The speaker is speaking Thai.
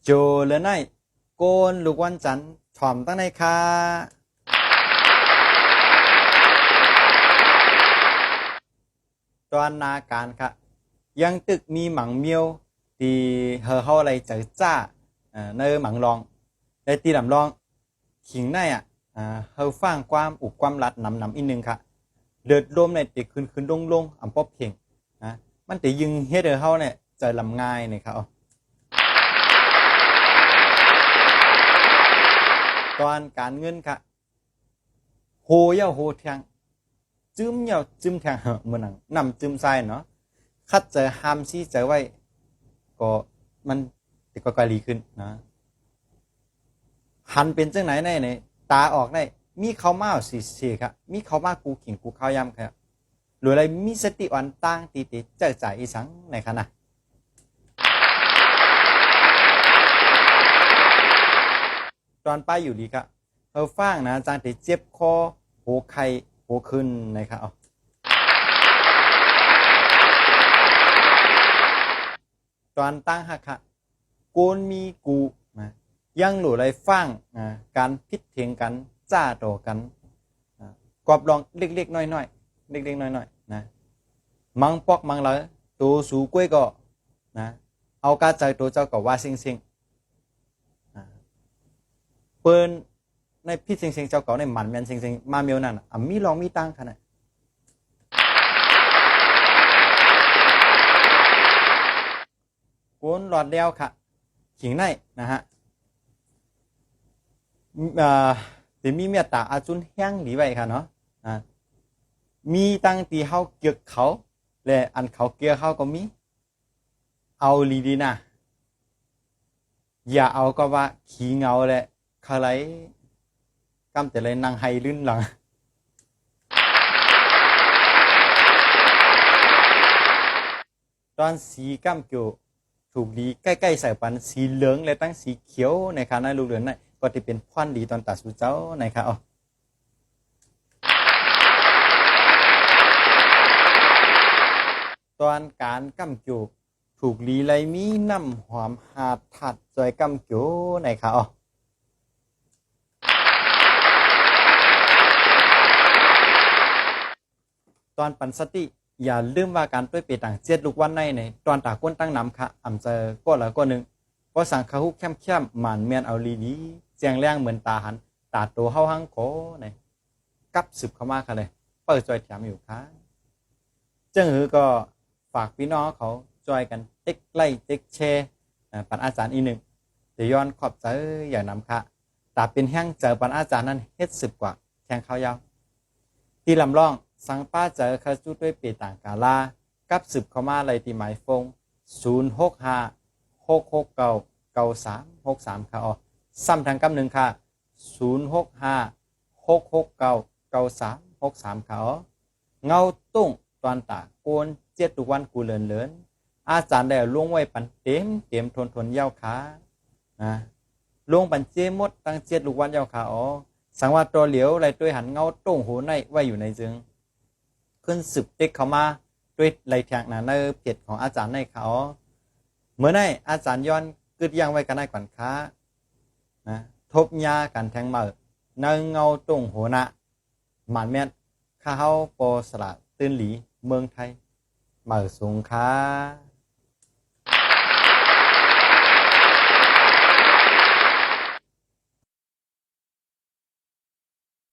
โจเลยไนโกนลูกวันจันทร์ถ่อมตั้งในคาตอนนาการค่ะยังตึกมีหมังเมียวที่เฮาอะไรเจอจ้าในหมังรองในตีลำรองขิงในเฮาฟังความอุกความรัดนำอีกนึงค่ะเดือดร่มในติขึ้นลงอ่ำป๊อบเพ่งนะมันติยึงเฮ็ดเฮาเนี่ยใจลำง่ายเนี่ยครับตอนการเงินค่ะโหเย่าโหแทงจึ้มเย่าจึ้มแทงเหมือนนำจึ้มใส่เนาะคัดเจอหามซี่เจอไว้ก็มันติก็กลีขึ้นนะหันเป็นจังไหนในตาออกได้มีเขามาสีครับมีเขามากูขิงกูข้าวยำครับหรืออะไรมีสติอ่อนตั้งตีเจอจ่ายอีสังในขณะตอนป้ายอยู่ดีครับฟังนะจางติเจ็บคอโหไข่โหขึ้นนะครับตอนตั้งหักค่ะโกนมีกูนะยังหลุดอะไรฟังการพิดเถียงกันจ้าโตกันกอบลองเล็กๆน้อยๆเล็กๆน้อยๆนะมังปอกมังเลยตัวสูกล้วยก็นะเอากาใจตัวเจ้าก็ว่าเซ็งเปิ้นในพี่เซ็งเจ้าเก่าในหมันแมนเซ็งมาเมียวนั่นมีลองมีตั้งขนาดโกนหลอดเดียวค่ะขิงในนะฮะแต่มีเมียตาอาจุนแห้งหลีไว้ค่ะเนาะมีตั้งตีเขาเกี่ยวเขาและอันเขาเกี่ยวเขาก็มีเอาลีดีนะอย่าเอาก็ว่าขี้เงาแหละใครกำแต่เลยนางไฮลื่นหลังตอนสีกำเกี่ยวถูกดีใกล้ๆใส่ปันสีเหลืองและตั้งสีเขียวในคาในลูกเหลืองนั่นก็จะเป็นพันดีตอนตัดสูเจ้านะครับตอนการกำเกี่ยวถูกลีไรมีน้ำหอมหาดถัดจอยกำเกี่ยวนะครับตอนปันสติอย่าลืมว่าการด้วยเปต่างเจ็ดลูกวันในตอนตาก้นตั้งน้ำค่ะเจอก็แล้วก็หนึ่งเพราะสังคาฮุเข้มหมันเมียนเอาลีดีเจียงแรงเหมือนตาหันตาโตเฮาหังโคเนี่ยกับสืบเข้ามาค่ะเลยเปิดจอยแถมอยู่ค่ะจึงก็ฝากพี่น้องเขาจอยกันเต็กไล่เต็กแชร์ปันอาจารย์อีกหนึ่งจะย้อนขอบใจอย่างนำค่ะตาเป็นแห้งเจอปันอาจารย์นั้นเฮ็ดสืบกว่าแข่งข้าวยาวที่ลำล่องสังป้าเจอคาจุด้วยเปต่างกาลากับสืบเข้ามาเลยที่หมายฟง0656699363ค่ะซ้ำทางกำหนึ่งค่ะ0656699363ค่ะเงาตุ้งตอนตาโกนเจ็ดทุกวันกูเลินอาจารย์ได้ล่วงไว้ปันเต็มทนเย้าขาล่วงปันเจมดตั้งเจ็ดทุกวันเย้าขาสังว่าตัวเหลียวอะไรด้วยหันเงาตุ้งหูในไว้อยู่ในจึงขึ้นสืบเต็กเข้ามาด้วยไหลแทงในเพจของอาจารย์ในเขาเมื่อในอาจารย์ย้อนกึดยังไว้กันได้ก่อนค้าทบยากันแทงมือในเงาตุ้งหูนะหมันแม่นข้าเฮาโปสละตื่นหลีเมืองไทยมือสูงค้า